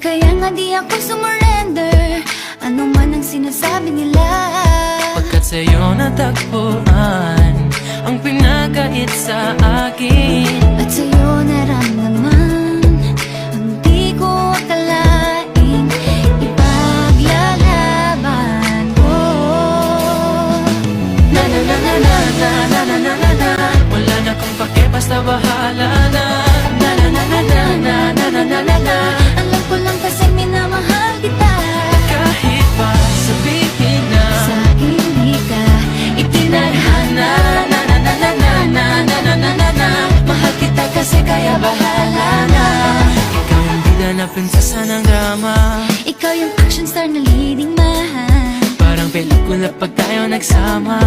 Kaya nga di ako sumurrender, ano man ang sinasabi nila. Pagkat sa'yo natagpuan ang pinakait sa akin, At sa'yo naramdaman ang di ko akalaing ipaglalaban ko. na na na na na na na na na na na. Wala na kong pake, basta bahala na. Na na na na na na na na na na na. Alam ko lang kasi minamahal kita. Kahit pa sabihin na Sa akin di ka itinadhana. na na na na na na na na na na na. Mahal kita kasi kaya bahala na. Ikaw yung bida na prinsesa ng drama, Ikaw yung action star na leading man. parang pelikula pag tayo nagsama.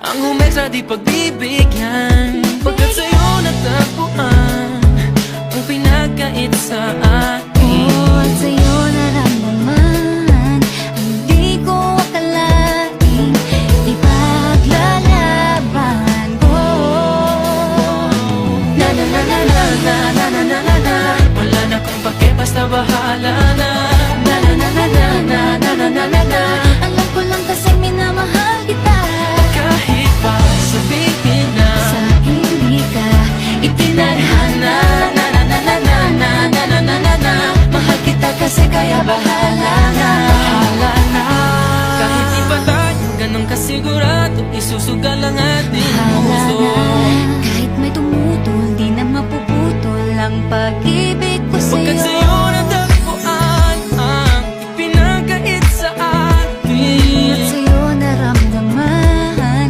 Ang umextra di pagbibigyan, pagkat sa'yo natagpuan ang pinagkait sa akin. At sa'yo naramdaman ang di ko akalaing ipaglalaban ko. Na na na na na na na na na na na. Wala na kong pake, basta bahala na. Na na na na na na na na na na na. Alam ko lang kasi minamahal kita. Kahit pa sabihin na Sa akin di ka itinadhana. na na na na na na na na na na na. Mahal kita kasi kaya bahala na. Bahala na. Kahit di pa tayo ganun kasigurado, isusugal ang ating Bahala puso. na. Kahit may tumutol, di na mapuputol ang pag-ibig ko Pagkat sa'yo. sa'yo natagpuan ang pinagkait sa akin. At sa'yo naramdaman ang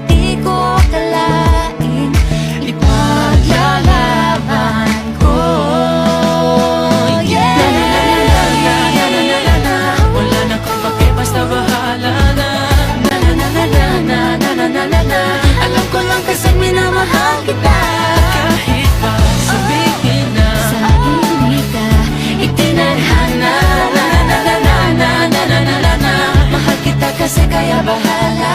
di ko akalaing ipaglalaban ko. Yeah! Wala na kong pake, basta bahala na. Na na na na na na na na na na na. Alam ko lang kasi minamahal kita. Kahit pa sabihin na Sa akin di ka itinadhana. na na na na na na na na na. Mahal kita kasi kaya bahala